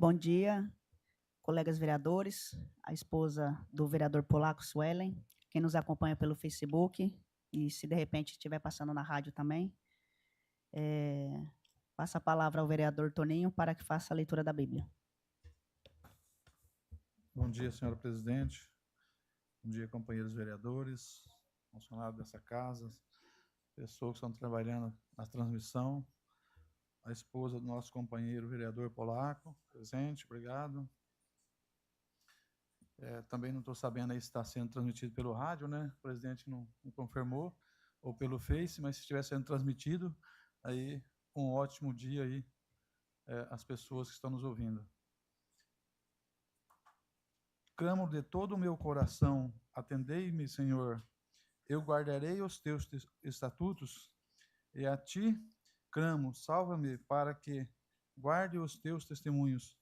Bom dia, colegas vereadores, a esposa do vereador polaco, Suelen, quem nos acompanha pelo Facebook e se de repente estiver passando na rádio também. Passa a palavra ao vereador Toninho para que faça a leitura da Bíblia. Bom dia, senhora presidente. Bom dia, companheiros vereadores, funcionários dessa casa, pessoas que estão trabalhando na transmissão, a esposa do nosso companheiro vereador polaco, presente, obrigado. Também não estou sabendo aí se está sendo transmitido pelo rádio, né? O presidente não confirmou, ou pelo Face, mas se estiver sendo transmitido, aí um ótimo dia aí às pessoas que estão nos ouvindo. Clamo de todo o meu coração, atendei-me, Senhor, eu guardarei os teus estatutos, e a ti clamo, salva-me para que guarde os teus testemunhos.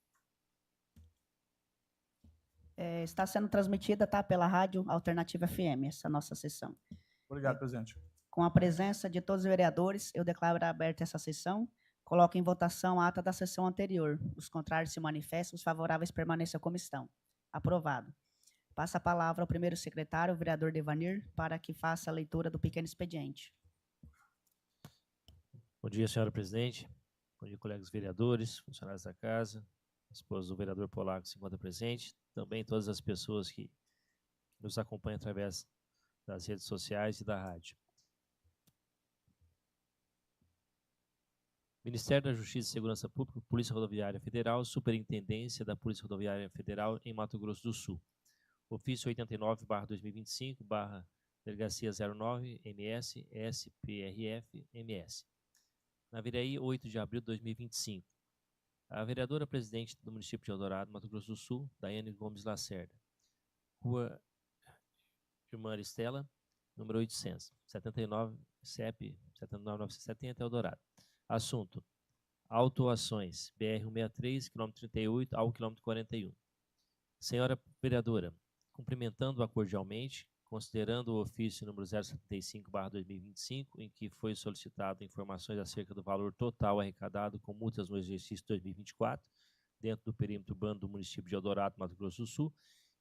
Está sendo transmitida, tá, pela Rádio Alternativa FM, essa nossa sessão. Obrigado, presidente. Com a presença de todos os vereadores, eu declaro aberta essa sessão. Coloco em votação a ata da sessão anterior. Os contrários se manifestam, os favoráveis permaneçam como estão. Aprovado. Passa a palavra ao primeiro secretário, o vereador Devanir, para que faça a leitura do pequeno expediente. Bom dia, senhora presidente. Bom dia, colegas vereadores, funcionários da casa, a esposa do vereador polaco se encontra presente, também todas as pessoas que nos acompanham através das redes sociais e da rádio. Ministério da Justiça e Segurança Pública, Polícia Rodoviária Federal, Superintendência da Polícia Rodoviária Federal em Mato Grosso do Sul. Ofício 89/2025, Delegacia 09, MS, SPRF, MS. Naviraí, 8 de abril de 2025. A vereadora presidente do município de Eldorado, Mato Grosso do Sul, Daiane Gomes Lacerda. Rua Irmã Estela, número 800, 79, CEP 79970, Eldorado. Assunto: autuações, BR-163, quilômetro 38 ao quilômetro 41. Senhora vereadora, cumprimentando-a cordialmente, considerando o ofício número 075/2025, em que foi solicitado informações acerca do valor total arrecadado com multas no exercício 2024, dentro do perímetro urbano do município de Eldorado, Mato Grosso do Sul,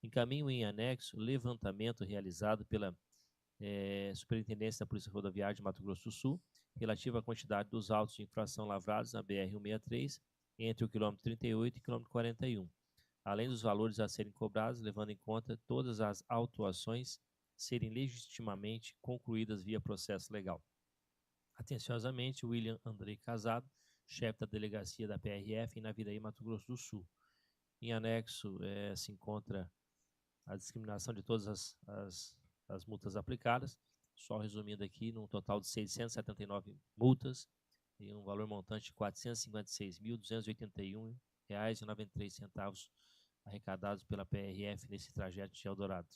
encaminho em anexo levantamento realizado pela Superintendência da Polícia Rodoviária de Mato Grosso do Sul, relativo à quantidade dos autos de infração lavrados na BR-163, entre o quilômetro 38 e o quilômetro 41, além dos valores a serem cobrados, levando em conta todas as autuações serem legitimamente concluídas via processo legal. Atenciosamente, William Andrei Casado, chefe da delegacia da PRF em Naviraí, Mato Grosso do Sul. Em anexo se encontra a discriminação de todas as multas aplicadas, só resumindo aqui, num total de 679 multas e um valor montante de R$ 456.281,93 arrecadados pela PRF nesse trajeto de Eldorado.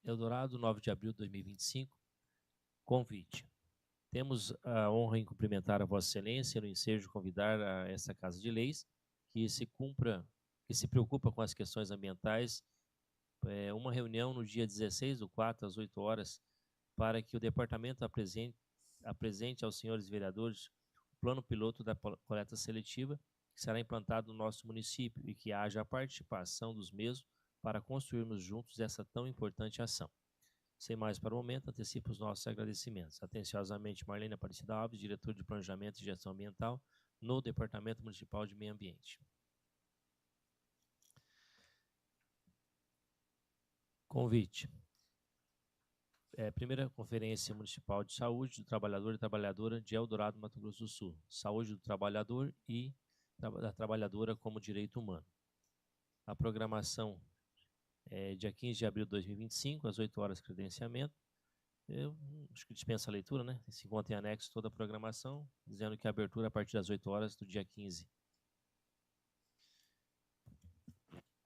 Eldorado, 9 de abril de 2025. Convite. Temos a honra em cumprimentar a Vossa Excelência no ensejo de convidar a essa Casa de Leis que se preocupa com as questões ambientais, uma reunião no dia 16/4, às 8 horas, para que o departamento apresente aos senhores vereadores o plano piloto da coleta seletiva que será implantado no nosso município e que haja a participação dos mesmos para construirmos juntos essa tão importante ação. Sem mais para o momento, antecipo os nossos agradecimentos. Atenciosamente, Marlene Aparecida Alves, diretor de Planejamento e Gestão Ambiental no Departamento Municipal de Meio Ambiente. Convite. Primeira Conferência Municipal de Saúde do Trabalhador e Trabalhadora de Eldorado, Mato Grosso do Sul. Saúde do trabalhador e da trabalhadora como direito humano. A programação é dia 15 de abril de 2025, às 8 horas, credenciamento. Eu acho que dispensa a leitura, né? Se encontra em anexo toda a programação, dizendo que a abertura é a partir das 8 horas do dia 15.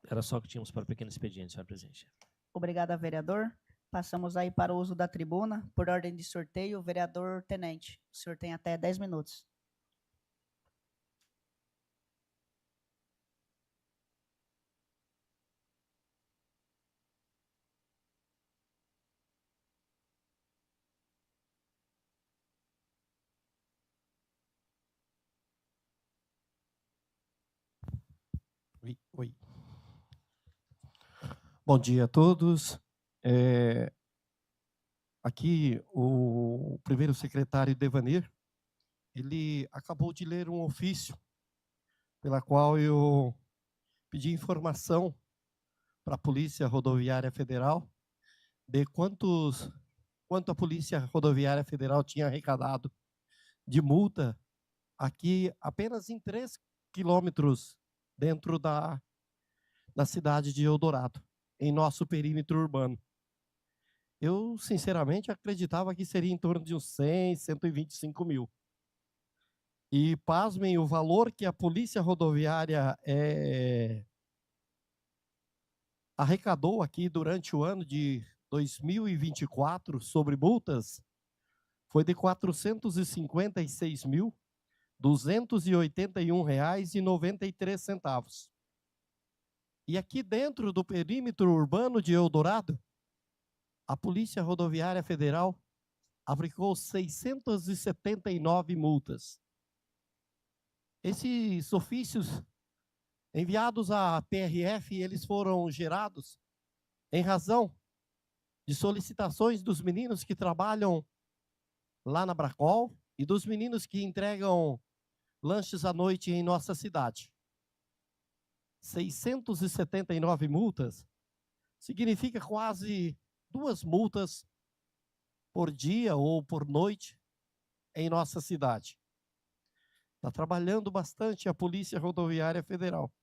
Era só o que tínhamos para o pequeno expediente, senhora presidente. Obrigada, vereador. Passamos aí para o uso da tribuna. Por ordem de sorteio, o vereador Tenente. O senhor tem até 10 minutos. Oi. Bom dia a todos. Aqui o primeiro secretário Devanir, ele acabou de ler um ofício pela qual eu pedi informação para a Polícia Rodoviária Federal de quanto a Polícia Rodoviária Federal tinha arrecadado de multa aqui apenas em 3 quilômetros dentro da cidade de Eldorado, em nosso perímetro urbano. Eu, sinceramente, acreditava que seria em torno de uns 100, 125 mil. E, pasmem, o valor que a Polícia Rodoviária arrecadou aqui durante o ano de 2024 sobre multas foi de R$ 456.281,93. E aqui dentro do perímetro urbano de Eldorado, a Polícia Rodoviária Federal aplicou 679 multas. Esses ofícios enviados à PRF, eles foram gerados em razão de solicitações dos meninos que trabalham lá na Bracol e dos meninos que entregam lanches à noite em nossa cidade. 679 multas significa quase 2 multas por dia ou por noite em nossa cidade. Está trabalhando bastante a Polícia Rodoviária Federal.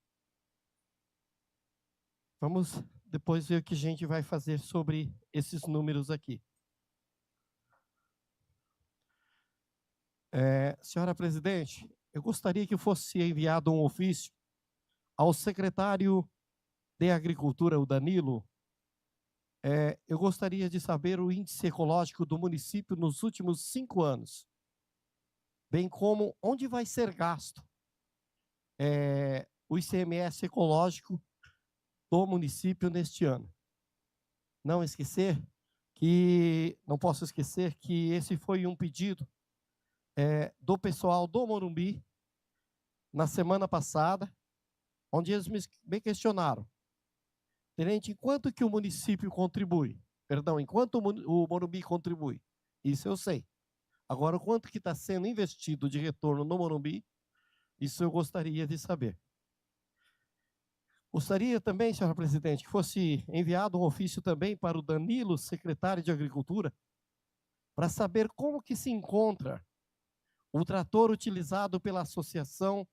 Vamos depois ver o que a gente vai fazer sobre esses números aqui. Senhora Presidente, eu gostaria que fosse enviado um ofício ao secretário de Agricultura, o Danilo. Eu gostaria de saber o índice ecológico do município nos últimos 5 anos, bem como onde vai ser gasto o ICMS ecológico do município neste ano. Não posso esquecer que esse foi um pedido do pessoal do Morumbi na semana passada, onde eles me questionaram: Tenente, enquanto que o município contribui? Perdão, enquanto o Morumbi contribui? Isso eu sei. Agora, o quanto que está sendo investido de retorno no Morumbi, isso eu gostaria de saber. Gostaria também, senhora presidente, que fosse enviado um ofício também para o Danilo, secretário de Agricultura, para saber como que se encontra o trator utilizado pela Associação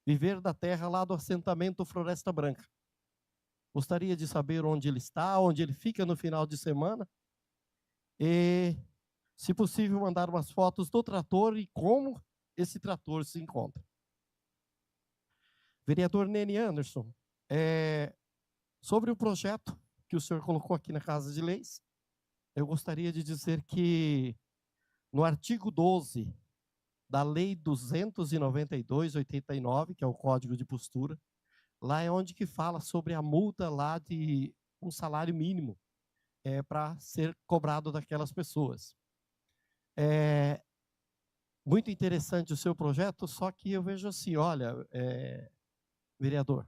Viver da Terra lá do assentamento Floresta Branca. Gostaria de saber onde ele está, onde ele fica no final de semana e, se possível, mandar umas fotos do trator e como esse trator se encontra. Vereador Nene Anderson, sobre o projeto que o senhor colocou aqui na Casa de Leis, eu gostaria de dizer que no artigo 12 da Lei 292/89, que é o Código de Postura, lá é onde que fala sobre a multa lá de um salário mínimo para ser cobrado daquelas pessoas. Muito interessante o seu projeto, só que eu vejo assim, olha, vereador,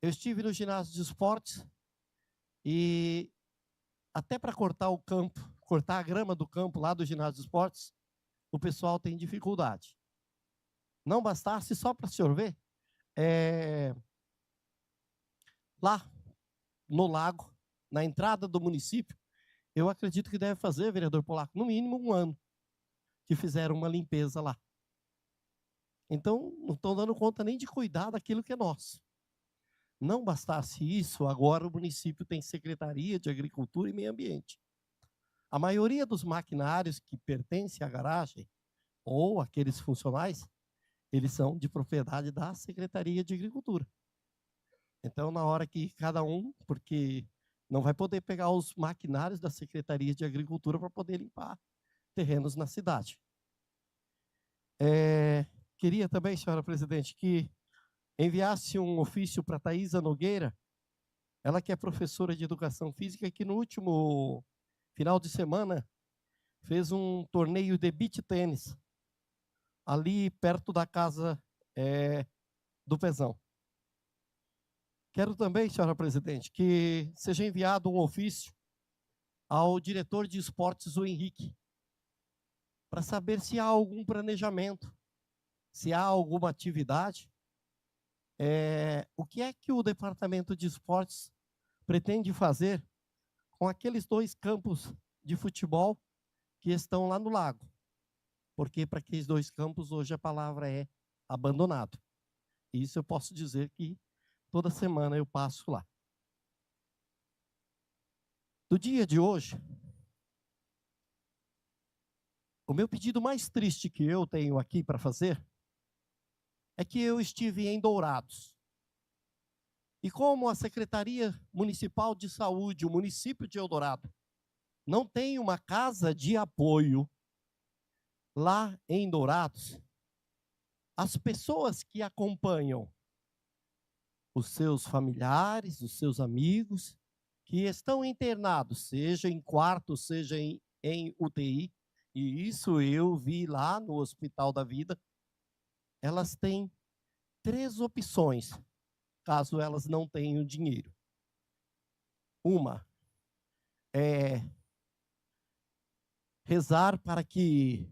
eu estive no ginásio de esportes e até para cortar o campo, cortar a grama do campo lá do ginásio de esportes, o pessoal tem dificuldade. Não bastasse, só para o senhor ver, lá no lago, na entrada do município, eu acredito que deve fazer, vereador Polaco, no mínimo 1 ano que fizeram uma limpeza lá. Então, não estão dando conta nem de cuidar daquilo que é nosso. Não bastasse isso, agora o município tem Secretaria de Agricultura e Meio Ambiente. A maioria dos maquinários que pertencem à garagem, ou aqueles funcionais, eles são de propriedade da Secretaria de Agricultura. Então, na hora que cada um, porque não vai poder pegar os maquinários da Secretaria de Agricultura para poder limpar terrenos na cidade. Queria também, senhora presidente, que enviasse um ofício para Thaisa Nogueira, ela que é professora de Educação Física, que no último final de semana fez um torneio de beach tênis, ali perto da casa do Pezão. Quero também, senhora presidente, que seja enviado um ofício ao diretor de esportes, o Henrique, para saber se há algum planejamento, se há alguma atividade. O que é que o departamento de esportes pretende fazer com aqueles 2 campos de futebol que estão lá no lago? Porque para aqueles 2 campos, hoje a palavra é abandonado. Isso eu posso dizer que toda semana eu passo lá. Do dia de hoje, o meu pedido mais triste que eu tenho aqui para fazer é que eu estive em Dourados. E como a Secretaria Municipal de Saúde, o município de Eldorado, não tem uma casa de apoio lá em Dourados, as pessoas que acompanham os seus familiares, os seus amigos, que estão internados, seja em quarto, seja em UTI, e isso eu vi lá no Hospital da Vida, elas têm 3 opções, caso elas não tenham dinheiro. Uma é rezar para que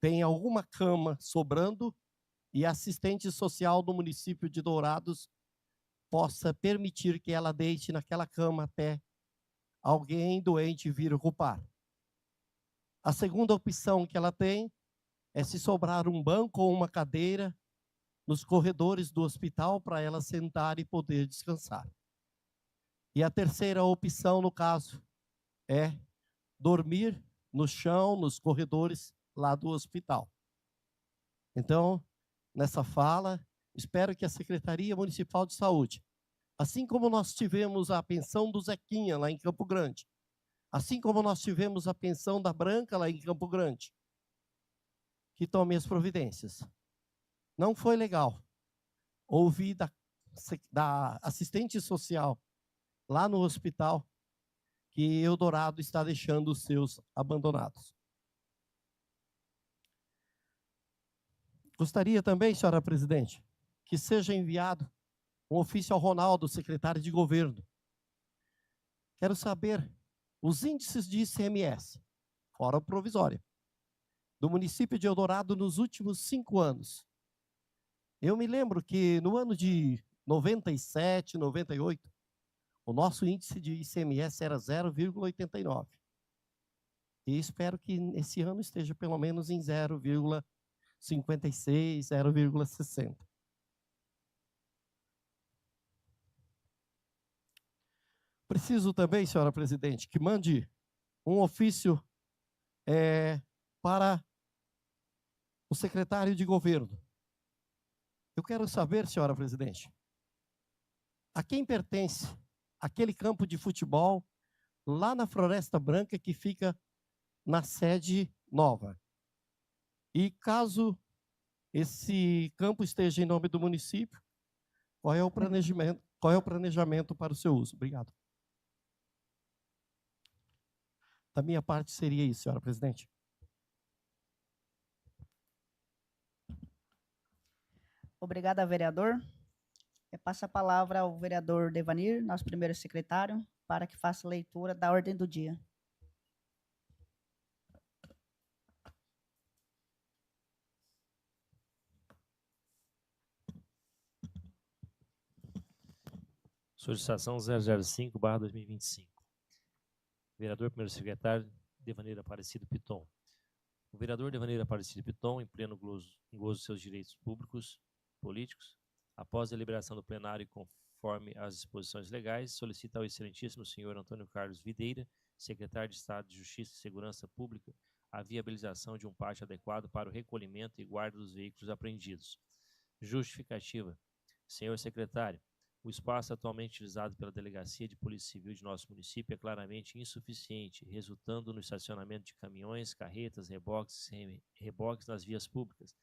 tenha alguma cama sobrando e a assistente social do município de Dourados possa permitir que ela deite naquela cama até alguém doente vir ocupar. A segunda opção que ela tem é se sobrar um banco ou uma cadeira nos corredores do hospital para ela sentar e poder descansar. E a terceira opção, no caso, é dormir no chão, nos corredores lá do hospital. Então, nessa fala, espero que a Secretaria Municipal de Saúde, assim como nós tivemos a pensão do Zequinha lá em Campo Grande, assim como nós tivemos a pensão da Branca lá em Campo Grande, que tome as providências. Não foi legal ouvir da assistente social lá no hospital que Eldorado está deixando os seus abandonados. Gostaria também, senhora presidente, que seja enviado um ofício ao Ronaldo, secretário de governo. Quero saber os índices de ICMS, fora provisória, do município de Eldorado nos últimos 5 anos. Eu me lembro que no ano de 97, 98, o nosso índice de ICMS era 0,89. E espero que esse ano esteja pelo menos em 0,56, 0,60. Preciso também, senhora presidente, que mande um ofício para o secretário de governo. Eu quero saber, senhora presidente, a quem pertence aquele campo de futebol lá na Floresta Branca que fica na sede nova. E caso esse campo esteja em nome do município, qual é o planejamento para o seu uso? Obrigado. Da minha parte seria isso, senhora presidente. Obrigada, vereador. Passa a palavra ao vereador Devanir, nosso primeiro secretário, para que faça a leitura da ordem do dia. Solicitação 005/2025. Vereador primeiro secretário Devanir Aparecido Piton. O vereador Devanir Aparecido Piton, em pleno gozo de seus direitos públicos, políticos, após a deliberação do plenário e conforme as disposições legais, solicita ao excelentíssimo senhor Antônio Carlos Videira, secretário de Estado de Justiça e Segurança Pública, a viabilização de um pátio adequado para o recolhimento e guarda dos veículos apreendidos. Justificativa. Senhor secretário, o espaço atualmente utilizado pela Delegacia de Polícia Civil de nosso município é claramente insuficiente, resultando no estacionamento de caminhões, carretas, reboques nas vias públicas.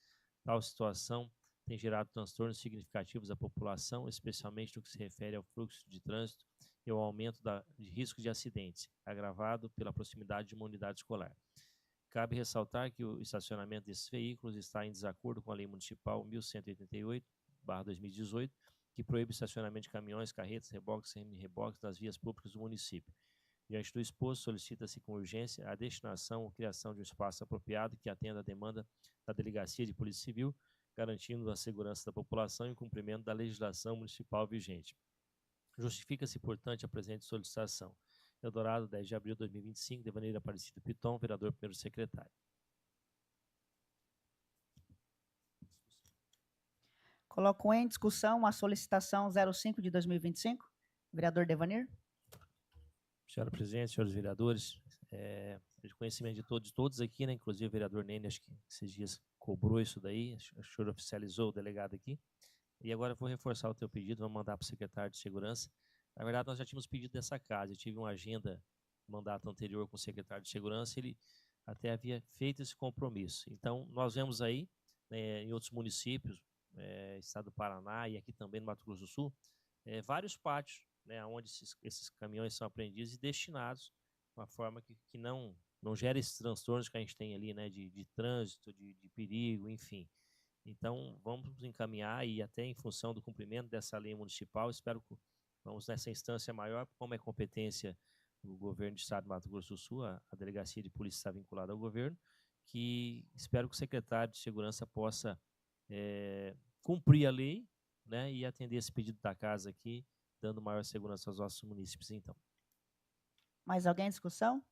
Tal situação tem gerado transtornos significativos à população, especialmente no que se refere ao fluxo de trânsito e ao aumento de risco de acidentes, agravado pela proximidade de uma unidade escolar. Cabe ressaltar que o estacionamento desses veículos está em desacordo com a Lei Municipal 1188/2018, que proíbe o estacionamento de caminhões, carretas, reboques e semi-reboques nas vias públicas do município. Diante do exposto, solicita-se com urgência a destinação ou criação de um espaço apropriado que atenda à demanda da Delegacia de Polícia Civil, garantindo a segurança da população e o cumprimento da legislação municipal vigente. Justifica-se, portanto, a presente solicitação. Eldorado, 10 de abril de 2025, Devaneiro Aparecido Piton, vereador primeiro secretário. Coloco em discussão a solicitação 05 de 2025. Vereador Devanir. Senhora presidente, senhores vereadores, de conhecimento de todos aqui, né, inclusive o vereador Nene, acho que esses dias cobrou isso daí, o senhor oficializou o delegado aqui, e agora eu vou reforçar o teu pedido, vou mandar para o secretário de Segurança. Na verdade, nós já tínhamos pedido dessa casa, eu tive uma agenda, mandato anterior com o secretário de Segurança, ele até havia feito esse compromisso. Então, nós vemos aí, né, em outros municípios, estado do Paraná e aqui também no Mato Grosso do Sul, vários pátios, né, onde esses caminhões são apreendidos e destinados de uma forma que não gera esses transtornos que a gente tem ali, né, de trânsito, de perigo, enfim. Então, vamos encaminhar e até em função do cumprimento dessa lei municipal, espero que vamos nessa instância maior, como é competência do governo do estado do Mato Grosso do Sul, a delegacia de polícia está vinculada ao governo, que espero que o secretário de Segurança possa cumprir a lei, né, e atender esse pedido da casa aqui, dando maior segurança aos nossos munícipes, então. Mais alguém em discussão?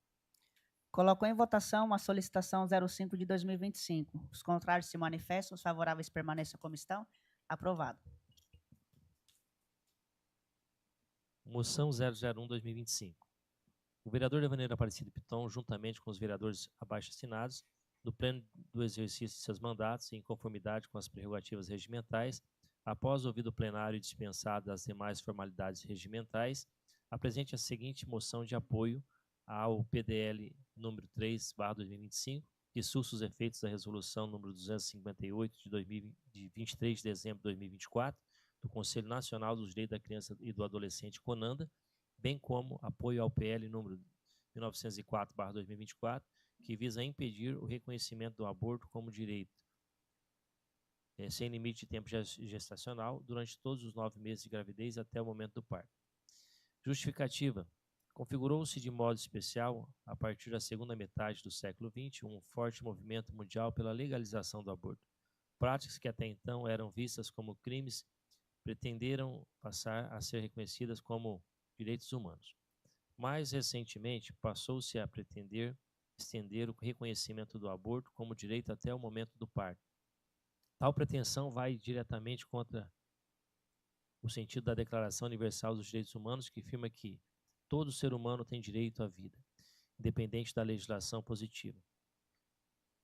Colocou em votação a solicitação 05 de 2025. Os contrários se manifestam, os favoráveis permaneçam como estão. Aprovado. Moção 001/2025. O vereador Devaneiro Aparecido Piton, juntamente com os vereadores abaixo assinados, no pleno do exercício de seus mandatos, em conformidade com as prerrogativas regimentais, após ouvido o plenário e dispensado as demais formalidades regimentais, apresente a seguinte moção de apoio ao PDL número 3/2025, que suscita os efeitos da resolução número 258 de 23 de dezembro de 2024, do Conselho Nacional dos Direitos da Criança e do Adolescente, CONANDA, bem como apoio ao PL número 1904/2024, que visa impedir o reconhecimento do aborto como direito, sem limite de tempo gestacional, durante todos os 9 meses de gravidez até o momento do parto. Justificativa. Configurou-se de modo especial, a partir da segunda metade do século XX, um forte movimento mundial pela legalização do aborto. Práticas que até então eram vistas como crimes pretenderam passar a ser reconhecidas como direitos humanos. Mais recentemente, passou-se a pretender estender o reconhecimento do aborto como direito até o momento do parto. Tal pretensão vai diretamente contra o sentido da Declaração Universal dos Direitos Humanos, que afirma que todo ser humano tem direito à vida, independente da legislação positiva.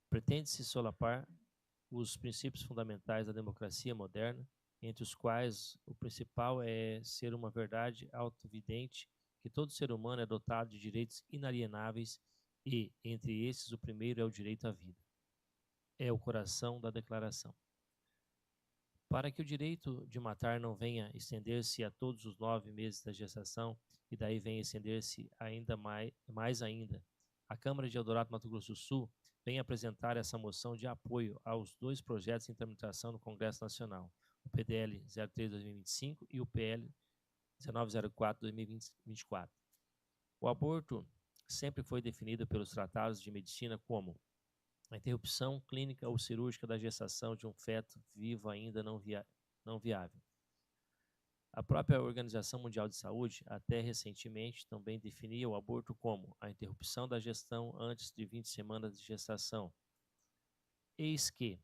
Pretende-se solapar os princípios fundamentais da democracia moderna, entre os quais o principal é ser uma verdade autoevidente que todo ser humano é dotado de direitos inalienáveis e, entre esses, o primeiro é o direito à vida. É o coração da declaração. Para que o direito de matar não venha estender-se a todos os 9 meses da gestação e daí venha estender-se ainda mais ainda, a Câmara de Eldorado, Mato Grosso do Sul, vem apresentar essa moção de apoio aos 2 projetos em tramitação no Congresso Nacional, o PDL 03/2025 e o PL 1904/2024. O aborto sempre foi definido pelos tratados de medicina como a interrupção clínica ou cirúrgica da gestação de um feto vivo ainda não viável. A própria Organização Mundial de Saúde, até recentemente, também definia o aborto como a interrupção da gestação antes de 20 semanas de gestação. Eis que,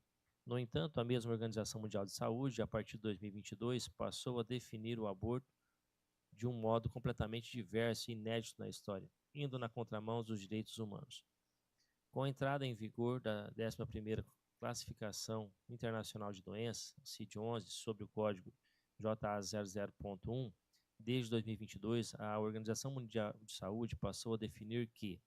no entanto, a mesma Organização Mundial de Saúde, a partir de 2022, passou a definir o aborto de um modo completamente diverso e inédito na história, indo na contramão dos direitos humanos. Com a entrada em vigor da 11ª Classificação Internacional de Doenças, CID-11, sobre o código JA00.1, desde 2022, a Organização Mundial de Saúde passou a definir que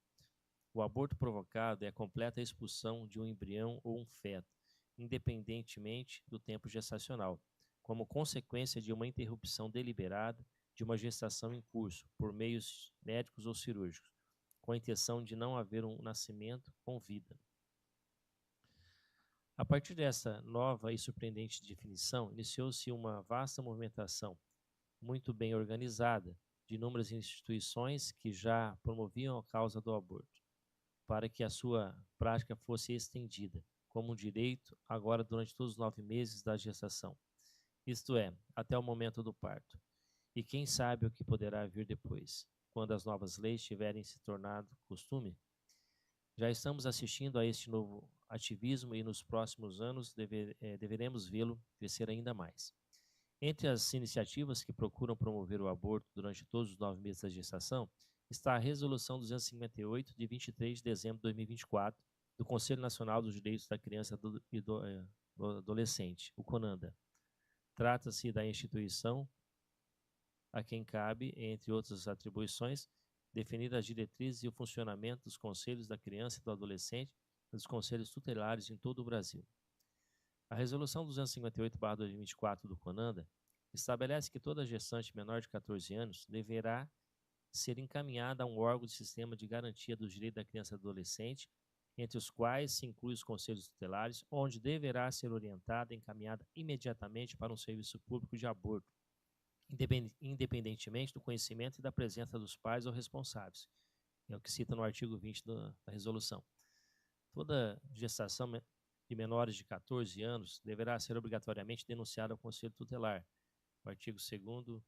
o aborto provocado é a completa expulsão de um embrião ou um feto, independentemente do tempo gestacional, como consequência de uma interrupção deliberada de uma gestação em curso, por meios médicos ou cirúrgicos, com a intenção de não haver um nascimento com vida. A partir dessa nova e surpreendente definição, iniciou-se uma vasta movimentação, muito bem organizada, de inúmeras instituições que já promoviam a causa do aborto, para que a sua prática fosse estendida como um direito agora durante todos os 9 meses da gestação, isto é, até o momento do parto. E quem sabe o que poderá vir depois, quando as novas leis tiverem se tornado costume? Já estamos assistindo a este novo ativismo e nos próximos anos deveremos vê-lo crescer ainda mais. Entre as iniciativas que procuram promover o aborto durante todos os 9 meses da gestação está a Resolução 258, de 23 de dezembro de 2024, do Conselho Nacional dos Direitos da Criança e do Adolescente, o CONANDA. Trata-se da instituição a quem cabe, entre outras atribuições, definir as diretrizes e o funcionamento dos conselhos da criança e do adolescente e dos conselhos tutelares em todo o Brasil. A Resolução 258/2024 do CONANDA estabelece que toda gestante menor de 14 anos deverá ser encaminhada a um órgão do sistema de garantia dos direitos da criança e do adolescente, entre os quais se inclui os conselhos tutelares, onde deverá ser orientada e encaminhada imediatamente para um serviço público de aborto, independentemente do conhecimento e da presença dos pais ou responsáveis. É o que cita no artigo 20 da resolução. Toda gestação de menores de 14 anos deverá ser obrigatoriamente denunciada ao Conselho Tutelar, o artigo 2º,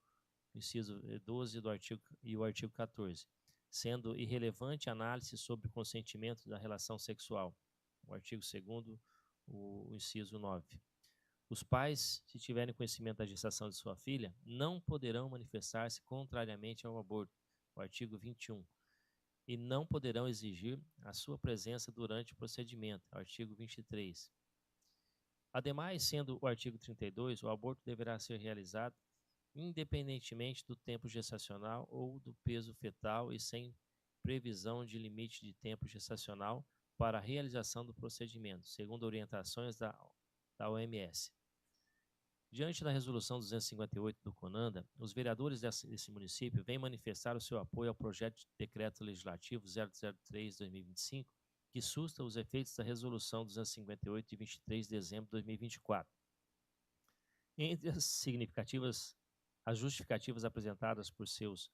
inciso 12 do artigo e o artigo 14, sendo irrelevante a análise sobre o consentimento da relação sexual, o artigo 2º, o inciso 9. Os pais, se tiverem conhecimento da gestação de sua filha, não poderão manifestar-se contrariamente ao aborto, o artigo 21, e não poderão exigir a sua presença durante o procedimento, artigo 23. Ademais, sendo o artigo 32, o aborto deverá ser realizado independentemente do tempo gestacional ou do peso fetal e sem previsão de limite de tempo gestacional para a realização do procedimento, segundo orientações da OMS. Diante da Resolução 258 do CONANDA, os vereadores desse município vêm manifestar o seu apoio ao projeto de decreto legislativo 003/2025, que susta os efeitos da Resolução 258 de 23 de dezembro de 2024. Entre as justificativas apresentadas por seus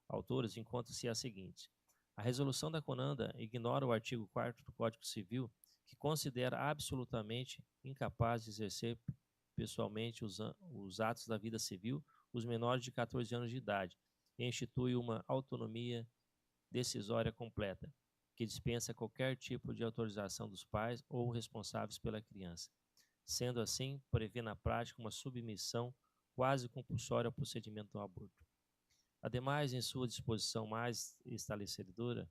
autores encontra-se a seguinte: a resolução da CONANDA ignora o artigo 4º do Código Civil, que considera absolutamente incapaz de exercer pessoalmente os atos da vida civil os menores de 14 anos de idade e institui uma autonomia decisória completa, que dispensa qualquer tipo de autorização dos pais ou responsáveis pela criança. Sendo assim, prevê na prática uma submissão quase compulsória ao procedimento do aborto. Ademais, em sua disposição mais esclarecedora,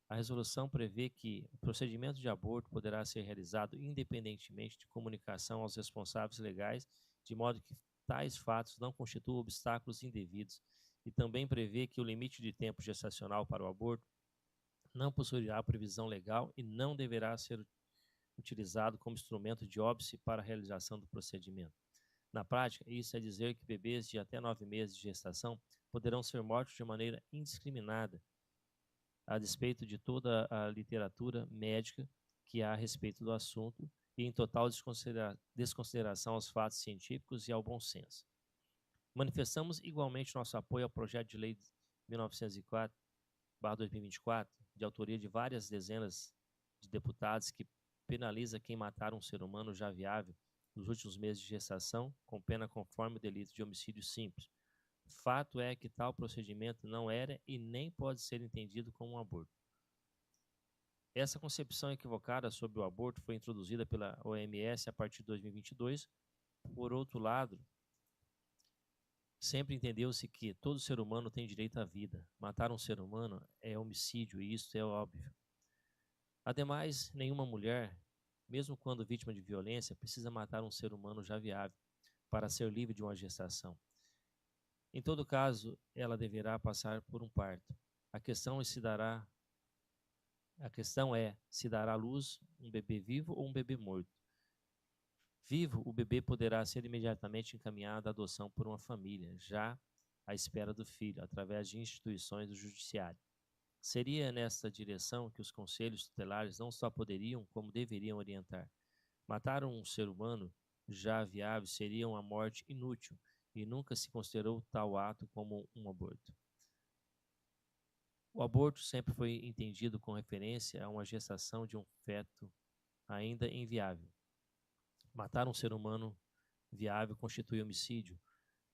a resolução prevê que o procedimento de aborto poderá ser realizado independentemente de comunicação aos responsáveis legais, de modo que tais fatos não constituam obstáculos indevidos, e também prevê que o limite de tempo gestacional para o aborto não possuirá previsão legal e não deverá ser utilizado como instrumento de óbice para a realização do procedimento. Na prática, isso é dizer que bebês de até 9 meses de gestação poderão ser mortos de maneira indiscriminada, a despeito de toda a literatura médica que há a respeito do assunto e em total desconsideração aos fatos científicos e ao bom senso. Manifestamos igualmente nosso apoio ao projeto de lei 1904/2024, de autoria de várias dezenas de deputados, que penaliza quem matar um ser humano já viável nos últimos meses de gestação, com pena conforme o delito de homicídio simples. Fato é que tal procedimento não era e nem pode ser entendido como um aborto. Essa concepção equivocada sobre o aborto foi introduzida pela OMS a partir de 2022. Por outro lado, sempre entendeu-se que todo ser humano tem direito à vida. Matar um ser humano é homicídio e isso é óbvio. Ademais, nenhuma mulher, mesmo quando vítima de violência, precisa matar um ser humano já viável para ser livre de uma gestação. Em todo caso, ela deverá passar por um parto. A questão é se dará à luz um bebê vivo ou um bebê morto. Vivo, o bebê poderá ser imediatamente encaminhado à adoção por uma família, já à espera do filho, através de instituições do judiciário. Seria nesta direção que os conselhos tutelares não só poderiam, como deveriam orientar. Matar um ser humano já viável seria uma morte inútil e nunca se considerou tal ato como um aborto. O aborto sempre foi entendido com referência a uma gestação de um feto ainda inviável. Matar um ser humano viável constitui homicídio.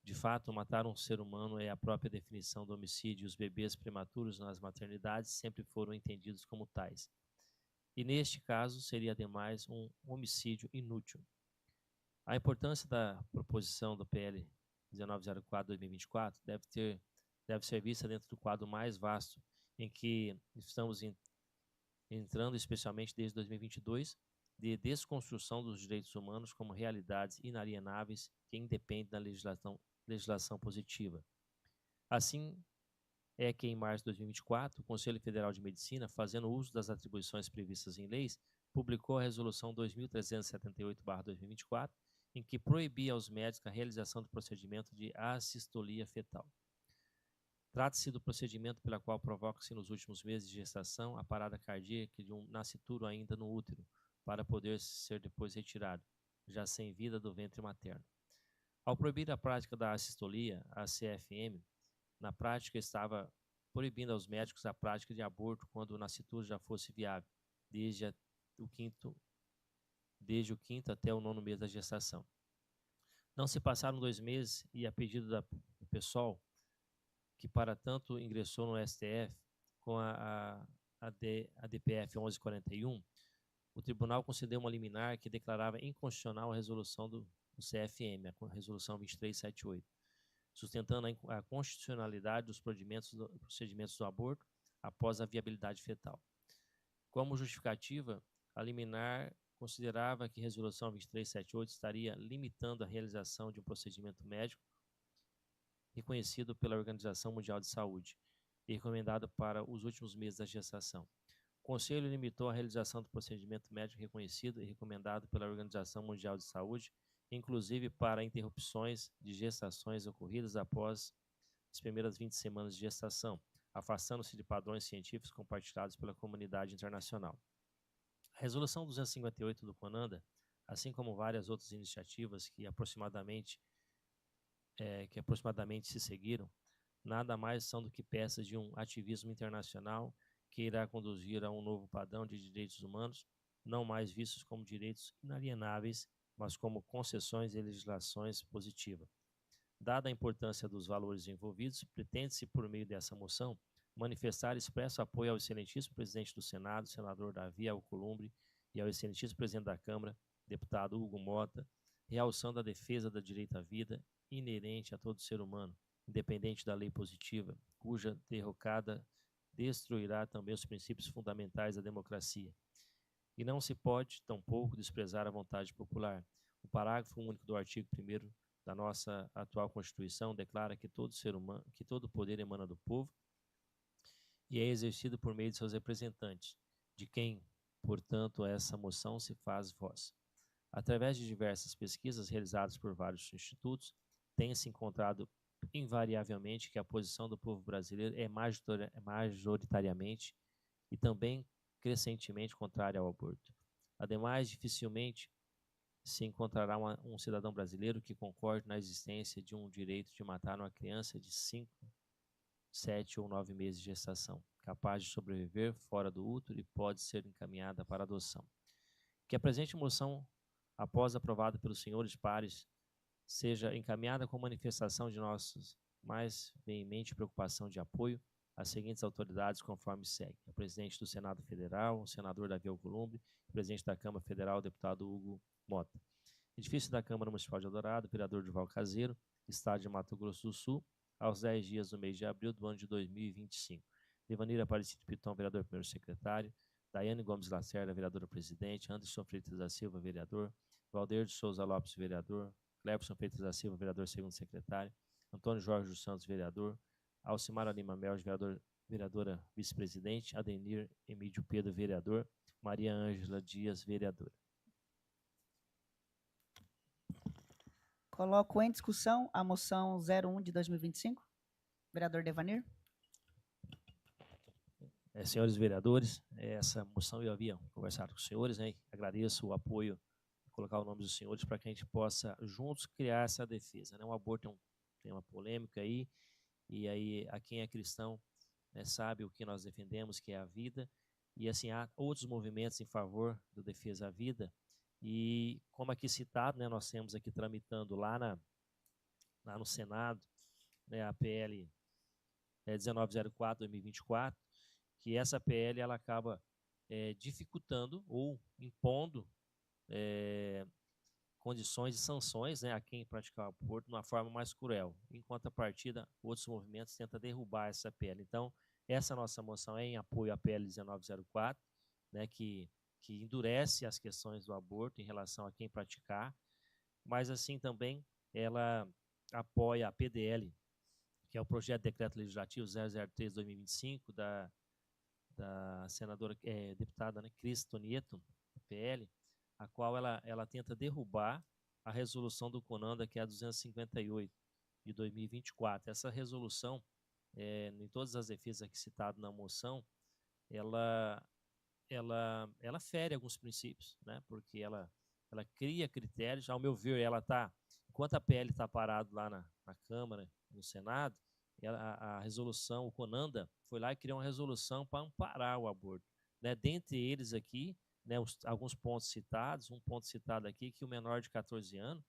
De fato, matar um ser humano é a própria definição do homicídio. Os bebês prematuros nas maternidades sempre foram entendidos como tais. E neste caso, seria ademais um homicídio inútil. A importância da proposição do PL 1904/2024 deve ser vista dentro do quadro mais vasto em que estamos entrando, especialmente desde 2022, de desconstrução dos direitos humanos como realidades inalienáveis que independem da legislação positiva. Assim, é que em março de 2024, o Conselho Federal de Medicina, fazendo uso das atribuições previstas em leis, publicou a Resolução 2378/2024, em que proibia aos médicos a realização do procedimento de assistolia fetal. Trata-se do procedimento pela qual provoca-se nos últimos meses de gestação a parada cardíaca de um nascituro ainda no útero, para poder ser depois retirado, já sem vida, do ventre materno. Ao proibir a prática da assistolia, a CFM, na prática estava proibindo aos médicos a prática de aborto quando o nascituro já fosse viável, desde o quinto até o 9º mês da gestação. Não se passaram 2 meses e, a pedido do PSOL, que para tanto ingressou no STF com a DPF 1141, o tribunal concedeu uma liminar que declarava inconstitucional a resolução do CFM, a resolução 2378, sustentando a constitucionalidade dos procedimentos do aborto após a viabilidade fetal. Como justificativa, a liminar considerava que a resolução 2378 estaria limitando a realização de um procedimento médico reconhecido pela Organização Mundial de Saúde e recomendado para os últimos meses da gestação. O Conselho limitou a realização do procedimento médico reconhecido e recomendado pela Organização Mundial de Saúde, inclusive para interrupções de gestações ocorridas após as primeiras 20 semanas de gestação, afastando-se de padrões científicos compartilhados pela comunidade internacional. A Resolução 258 do CONANDA, assim como várias outras iniciativas que aproximadamente se seguiram, nada mais são do que peças de um ativismo internacional que irá conduzir a um novo padrão de direitos humanos, não mais vistos como direitos inalienáveis, mas como concessões e legislações positivas. Dada a importância dos valores envolvidos, pretende-se, por meio dessa moção, manifestar expresso apoio ao excelentíssimo presidente do Senado, senador Davi Alcolumbre, e ao excelentíssimo presidente da Câmara, deputado Hugo Mota, realçando a defesa da direito à vida inerente a todo ser humano, independente da lei positiva, cuja derrocada destruirá também os princípios fundamentais da democracia. E não se pode, tampouco, desprezar a vontade popular. O parágrafo único do artigo 1º da nossa atual Constituição declara que todo poder emana do povo e é exercido por meio de seus representantes, de quem, portanto, essa moção se faz voz. Através de diversas pesquisas realizadas por vários institutos, tem-se encontrado invariavelmente que a posição do povo brasileiro é majoritariamente e também crescentemente contrária ao aborto. Ademais, dificilmente se encontrará um cidadão brasileiro que concorde na existência de um direito de matar uma criança de 5, 7 ou 9 meses de gestação, capaz de sobreviver fora do útero e pode ser encaminhada para adoção. Que a presente moção, após aprovada pelos senhores pares, seja encaminhada com manifestação de nossa mais veemente preocupação de apoio às seguintes autoridades, conforme segue: o presidente do Senado Federal, o senador Davi Alcolumbre, o presidente da Câmara Federal, o deputado Hugo Mota. Edifício da Câmara Municipal de Eldorado, vereador Durval Caseiro, Estado de Mato Grosso do Sul, aos 10 dias do mês de abril do ano de 2025. Devanir Aparecido Piton, vereador primeiro secretário, Daiane Gomes Lacerda, vereadora presidente, Anderson Freitas da Silva, vereador, Valdeir de Souza Lopes, vereador, Cleberson Freitas da Silva, vereador segundo secretário, Antônio Jorge dos Santos, vereador, Alcimara Lima Mel, vereadora vice-presidente, Adenir Emílio Pedro, vereador, Maria Ângela Dias, vereadora. Coloco em discussão a moção 01 de 2025. Vereador Devanir. Senhores vereadores, essa moção eu havia conversado com os senhores, né? Agradeço o apoio colocar o nome dos senhores para que a gente possa juntos criar essa defesa, né? O aborto é um tema polêmico aí, e aí a quem é cristão, né, sabe o que nós defendemos, que é a vida, e assim há outros movimentos em favor da defesa à vida, e como aqui citado, né, nós temos aqui tramitando lá no Senado, né, a PL 1904/2024, que essa PL ela acaba dificultando ou impondo condições de sanções, né, a quem praticar o aborto de uma forma mais cruel. Em contrapartida, outros movimentos tentam derrubar essa PL. Então, essa nossa moção é em apoio à PL 1904, né, que endurece as questões do aborto em relação a quem praticar, mas assim também ela apoia a PDL, que é o Projeto de Decreto Legislativo 003/2025, da senadora, deputada, né, Cris Tonieto, PL, a qual ela tenta derrubar a resolução do CONANDA, que é a 258 de 2024. Essa resolução, em todas as defesas aqui citadas na moção, ela fere alguns princípios, né? Porque ela cria critérios. Ao meu ver, enquanto a PL está parado lá na Câmara, no Senado, a resolução, o CONANDA, foi lá e criou uma resolução para amparar o aborto, né? Dentre eles aqui, né, alguns pontos citados, um ponto citado aqui, que o menor de 14 anos,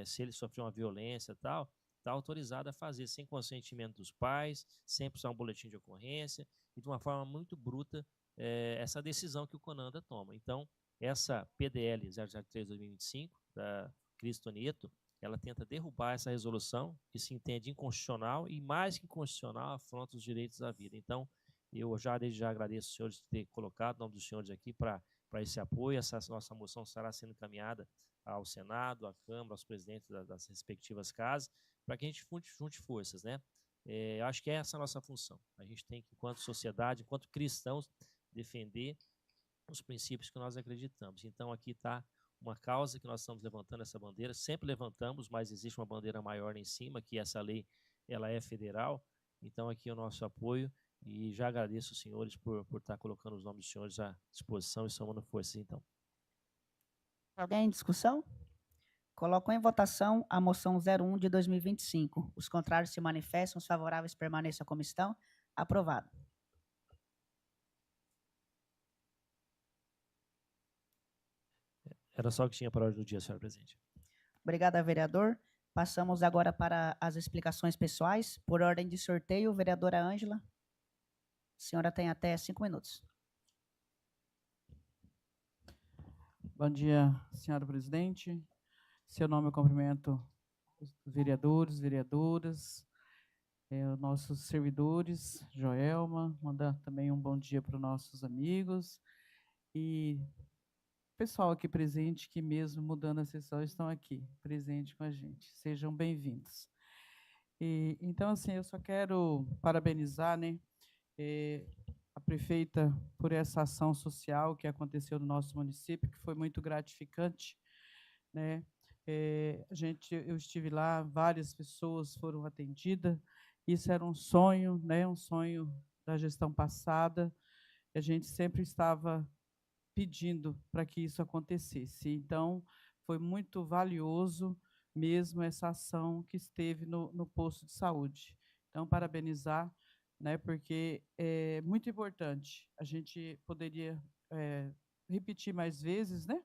se ele sofreu uma violência e tal, está autorizado a fazer sem consentimento dos pais, sem precisar um boletim de ocorrência, e de uma forma muito bruta, essa decisão que o CONANDA toma. Então, essa PDL 003/2025, da Cris Tonieto, ela tenta derrubar essa resolução, que se entende inconstitucional e, mais que inconstitucional, afronta os direitos à vida. Então, eu desde já agradeço os senhores de ter colocado o nome dos senhores aqui para esse apoio. Essa nossa moção estará sendo encaminhada ao Senado, à Câmara, aos presidentes das respectivas casas, para que a gente junte forças, né? Eu acho que é essa a nossa função. A gente tem que, enquanto sociedade, enquanto cristãos, defender os princípios que nós acreditamos. Então, aqui está uma causa que nós estamos levantando, essa bandeira, sempre levantamos, mas existe uma bandeira maior em cima, que essa lei ela é federal. Então, aqui é o nosso apoio, e já agradeço os senhores por estar colocando os nomes dos senhores à disposição e somando forças, então. Alguém em discussão? Coloco em votação a moção 01 de 2025. Os contrários se manifestam, os favoráveis permaneçam como estão. Aprovado. Era só o que tinha para a ordem do dia, senhora presidente. Obrigada, vereador. Passamos agora para as explicações pessoais. Por ordem de sorteio, vereadora Ângela. A senhora tem até 5 minutos. Bom dia, senhora presidente. Seu nome eu cumprimento os vereadores, vereadoras, os nossos servidores, Joelma, mandar também um bom dia para os nossos amigos e pessoal aqui presente, que mesmo mudando a sessão, estão aqui, presente com a gente. Sejam bem-vindos. Então, assim, eu só quero parabenizar, né, a prefeita por essa ação social que aconteceu no nosso município, que foi muito gratificante, né? Eu estive lá, várias pessoas foram atendidas, isso era um sonho, né? Um sonho da gestão passada, a gente sempre estava pedindo para que isso acontecesse. Então, foi muito valioso mesmo essa ação que esteve no posto de saúde. Então, parabenizar, né, porque é muito importante. A gente poderia repetir mais vezes, né?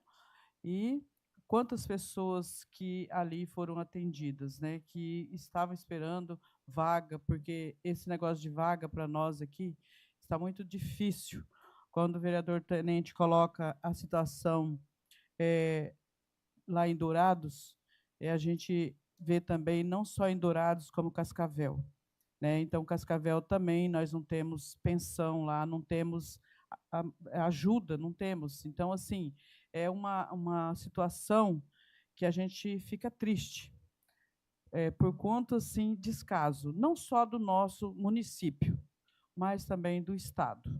E quantas pessoas que ali foram atendidas, né, que estavam esperando vaga, porque esse negócio de vaga para nós aqui está muito difícil. Quando o vereador tenente coloca a situação lá em Dourados, a gente vê também não só em Dourados, como Cascavel, né? Então, Cascavel também, nós não temos pensão lá, não temos ajuda, não temos. Então, assim, é uma situação que a gente fica triste, por conta, assim, descaso, não só do nosso município, mas também do Estado.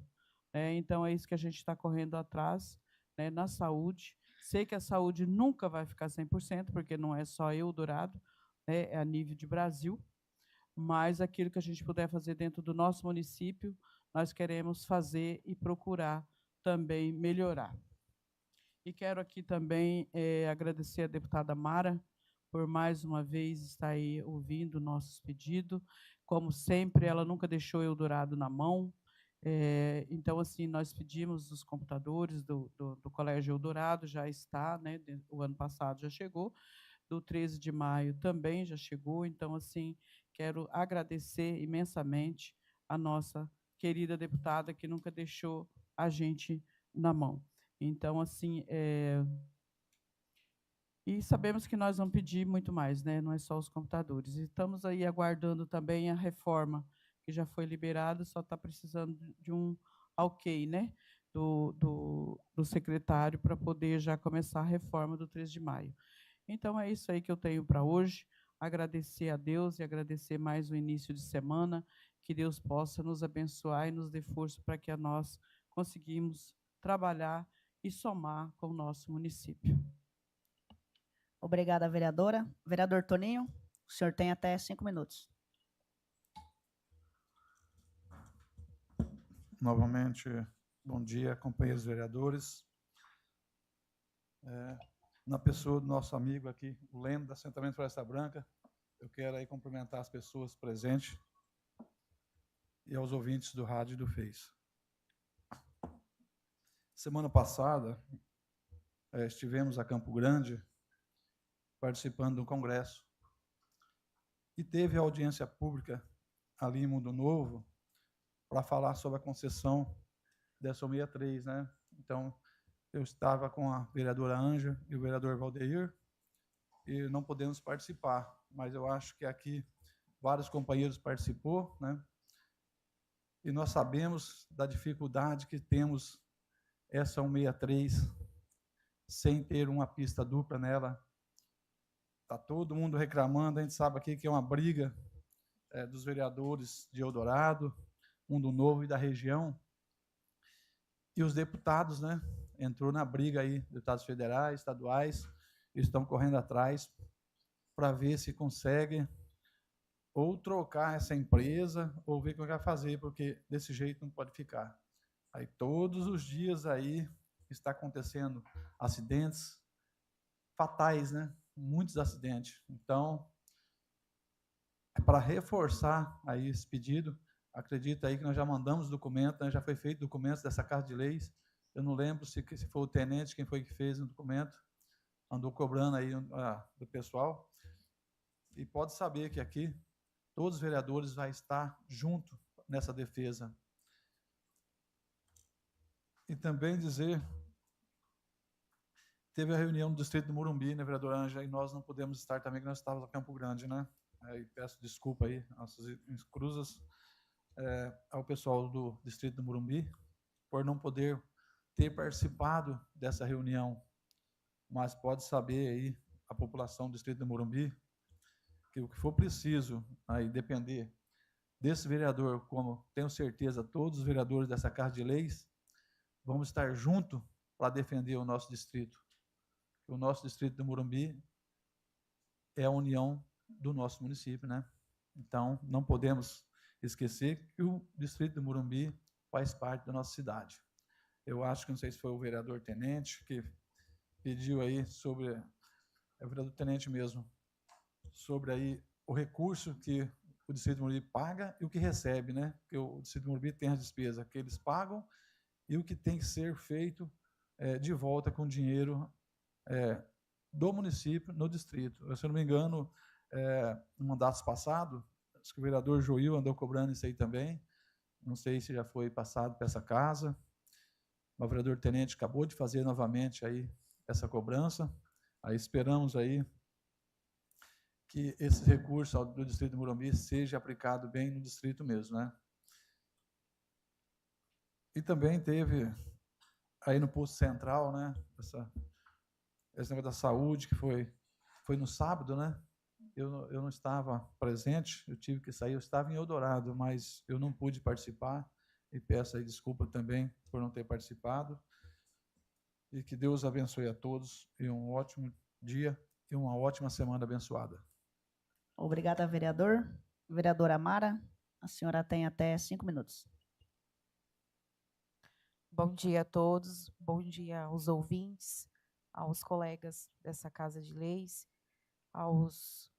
Então, é isso que a gente está correndo atrás, né, na saúde. Sei que a saúde nunca vai ficar 100%, porque não é só Eldorado, né, é a nível de Brasil, mas aquilo que a gente puder fazer dentro do nosso município, nós queremos fazer e procurar também melhorar. E quero aqui também agradecer a deputada Mara por mais uma vez estar aí ouvindo nossos pedidos. Como sempre, ela nunca deixou Eldorado na mão. Então, assim, nós pedimos os computadores do Colégio Eldorado, já está, né? O ano passado já chegou, do 13 de maio também já chegou. Então, assim, quero agradecer imensamente a nossa querida deputada que nunca deixou a gente na mão. Então, assim, e sabemos que nós vamos pedir muito mais, né? Não é só os computadores. E estamos aí aguardando também a reforma, que já foi liberada, só está precisando de um ok, né? Do secretário para poder já começar a reforma do 13 de maio. Então, é isso aí que eu tenho para hoje. Agradecer a Deus e agradecer mais o início de semana, que Deus possa nos abençoar e nos dê força para que nós conseguimos trabalhar e somar com o nosso município. Obrigada, vereadora. Vereador Toninho, o senhor tem até 5 minutos. Novamente, bom dia, companheiros vereadores. Na pessoa do nosso amigo aqui, o Leno, da Assentamento Floresta Branca, eu quero aí cumprimentar as pessoas presentes e aos ouvintes do rádio e do Face. Semana passada, estivemos a Campo Grande participando de um congresso e teve audiência pública ali em Mundo Novo para falar sobre a concessão dessa 63, né? Então, eu estava com a vereadora Ângela e o vereador Valdeir e não podemos participar, mas eu acho que aqui vários companheiros participou, né? E nós sabemos da dificuldade que temos essa 163 sem ter uma pista dupla nela. Está todo mundo reclamando, a gente sabe aqui que é uma briga dos vereadores de Eldorado, Mundo Novo e da região. E os deputados, né, entrou na briga aí, deputados federais, estaduais, eles estão correndo atrás para ver se consegue ou trocar essa empresa ou ver o que vai fazer, porque desse jeito não pode ficar. Aí todos os dias aí está acontecendo acidentes fatais, né? Muitos acidentes. Então, para reforçar aí esse pedido, acredita aí que nós já mandamos documento, né? Já foi feito documentos dessa Casa de Leis. Eu não lembro se foi o tenente, quem foi que fez o documento, andou cobrando aí do pessoal. E pode saber que aqui todos os vereadores vão estar junto nessa defesa. E também dizer, teve a reunião do Distrito do Morumbi, né, vereadora Ângela, e nós não pudemos estar também, que nós estávamos a Campo Grande, né? E peço desculpa aí, nossas cruzas, ao pessoal do Distrito do Morumbi, por não poder ter participado dessa reunião, mas pode saber aí, a população do Distrito do Morumbi, que o que for preciso, aí depender desse vereador, como tenho certeza, todos os vereadores dessa Casa de Leis, vamos estar juntos para defender o nosso distrito. O nosso distrito do Morumbi é a união do nosso município, né? Então, não podemos esquecer que o distrito do Morumbi faz parte da nossa cidade. Eu acho que, não sei se foi o vereador Tenente, que pediu aí sobre, é o vereador Tenente mesmo, sobre aí o recurso que o Distrito do Morumbi paga e o que recebe, né? Porque o Distrito do Morumbi tem as despesas que eles pagam e o que tem que ser feito de volta com dinheiro do município no distrito. Se eu não me engano, no mandato passado, acho que o vereador Joil andou cobrando isso aí também. Não sei se já foi passado para essa casa. O vereador Tenente acabou de fazer novamente aí essa cobrança. Aí esperamos aí que esse recurso do Distrito do Morumbi seja aplicado bem no distrito mesmo, né? E também teve aí no posto central, né? Esse negócio da saúde que foi no sábado, né? Eu não estava presente, eu tive que sair, eu estava em Eldorado, mas eu não pude participar e peço aí desculpa também por não ter participado. E que Deus abençoe a todos e um ótimo dia e uma ótima semana abençoada. Obrigada, vereador. Vereadora Mara, a senhora tem até 5 minutos. Bom dia a todos, bom dia aos ouvintes, aos colegas dessa Casa de Leis, aos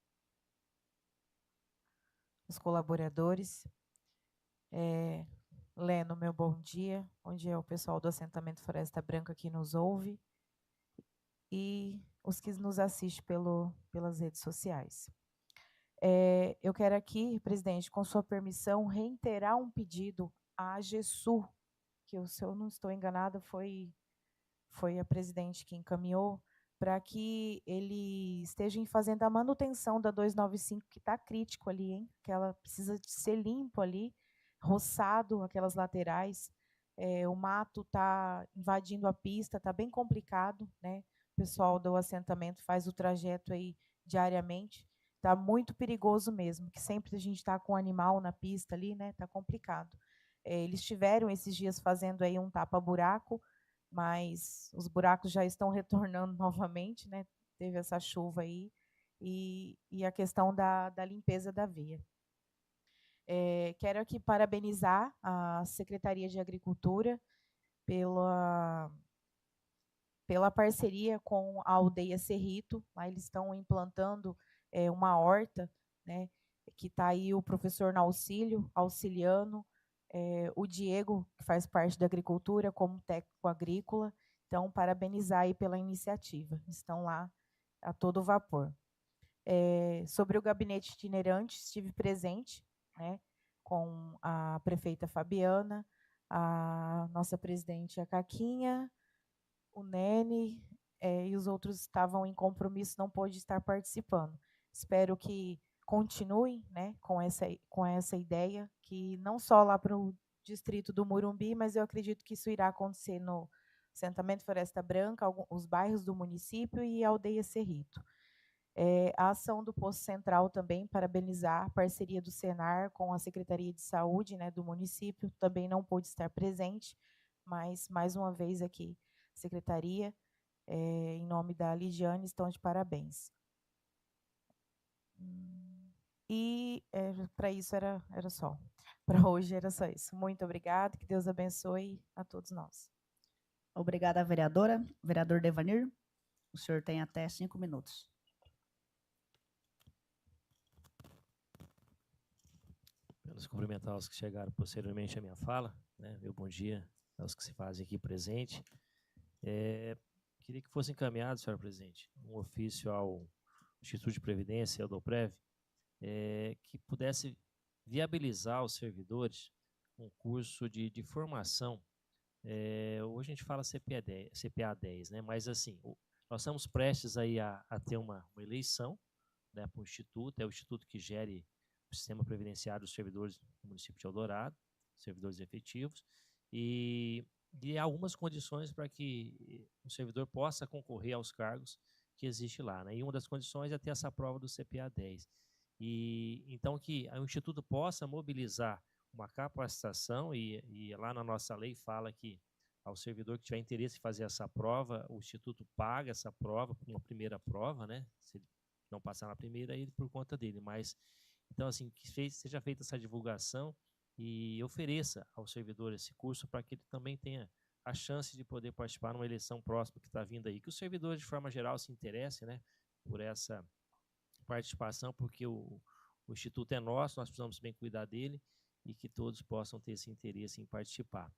colaboradores. Leno, meu bom dia ao pessoal do assentamento Floresta Branca que nos ouve e os que nos assistem pelas redes sociais. Eu quero aqui, presidente, com sua permissão, reiterar um pedido à AGESU, que, se eu não estou enganada, foi a presidente que encaminhou, para que ele esteja fazendo a manutenção da 295, que está crítico ali, hein? Que ela precisa de ser limpo ali, roçado aquelas laterais. O mato está invadindo a pista, está bem complicado, né? O pessoal do assentamento faz o trajeto aí diariamente. Está muito perigoso mesmo, que sempre a gente está com o animal na pista ali, né? Está complicado. Eles tiveram esses dias fazendo aí um tapa-buraco, mas os buracos já estão retornando novamente, né? Teve essa chuva aí, e a questão da limpeza da via. Quero aqui parabenizar a Secretaria de Agricultura pela parceria com a aldeia Cerrito. Lá eles estão implantando uma horta, né? Que está aí o professor Naucílio auxiliando, o Diego, que faz parte da agricultura, como técnico agrícola. Então, parabenizar aí pela iniciativa. Estão lá a todo vapor. Sobre o gabinete itinerante, estive presente, né, com a prefeita Fabiana, a nossa presidente, a Caquinha, o Nene, e os outros estavam em compromisso, não pôde estar participando. Espero que continuem, né, com essa ideia, que não só lá para o distrito do Morumbi, mas eu acredito que isso irá acontecer no assentamento Floresta Branca, os bairros do município e a aldeia Cerrito. A ação do Posto Central também, parabenizar a parceria do Senar com a Secretaria de Saúde, né, do município, também não pôde estar presente, mas mais uma vez aqui, Secretaria, em nome da Lidiane, estão de parabéns. E para isso era só. Para hoje era só isso. Muito obrigada, que Deus abençoe a todos nós. Obrigada, vereadora. Vereador Devanir, o senhor tem até 5 minutos. Apenas cumprimentar os que chegaram posteriormente à minha fala, né? Meu bom dia aos que se fazem aqui presente. Queria que fosse encaminhado, senhora presidente, um ofício ao Instituto de Previdência, ao DOPREV, que pudesse viabilizar aos servidores um curso de formação. Hoje a gente fala CPA 10, né? Mas assim, nós estamos prestes aí a ter uma eleição, né, para o Instituto, é o Instituto que gere o sistema previdenciário dos servidores do município de Eldorado, servidores efetivos, e há algumas condições para que o servidor possa concorrer aos cargos que existe lá, né? E uma das condições é ter essa prova do CPA 10. E então que o Instituto possa mobilizar uma capacitação, e lá na nossa lei fala que ao servidor que tiver interesse em fazer essa prova, o Instituto paga essa prova, uma primeira prova, né? Se ele não passar na primeira, ele por conta dele. Mas, então, assim, que seja feita essa divulgação e ofereça ao servidor esse curso para que ele também tenha a chance de poder participar numa eleição próxima que está vindo aí. Que os servidores, de forma geral, se interessem, né, por essa participação, porque o Instituto é nosso, nós precisamos bem cuidar dele e que todos possam ter esse interesse em participar.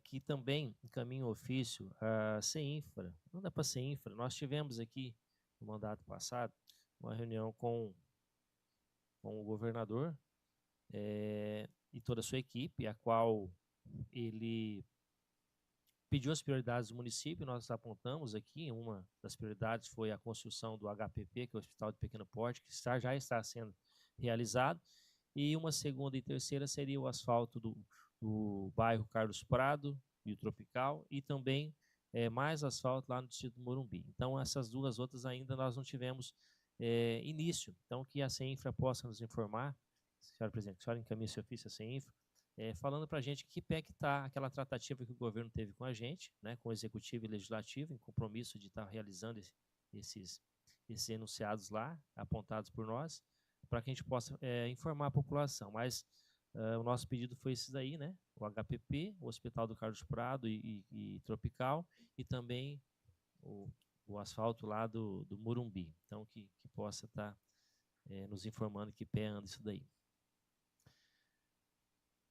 Que também encaminha o ofício a CEINFRA. Não dá para CEINFRA. Nós tivemos aqui, no mandato passado, uma reunião com o governador e toda a sua equipe, a qual ele pediu as prioridades do município. Nós apontamos aqui, uma das prioridades foi a construção do HPP, que é o Hospital de Pequeno Porte, que já está sendo realizado, e uma segunda e terceira seria o asfalto do bairro Carlos Prado e o Tropical, e também mais asfalto lá no distrito do Morumbi. Então, essas duas outras ainda nós não tivemos início. Então, que a CEINFRA possa nos informar, senhora presidente, que a senhora encaminhe seu ofício à CEINFRA, falando para a gente que pé que está aquela tratativa que o governo teve com a gente, né, com o Executivo e Legislativo, em compromisso de estar realizando esses enunciados lá, apontados por nós, para que a gente possa informar a população. Mas O nosso pedido foi esses aí, né? O HPP, o Hospital do Carlos Prado e Tropical, e também o asfalto lá do Morumbi. Então, que possa estar nos informando que pé anda isso daí.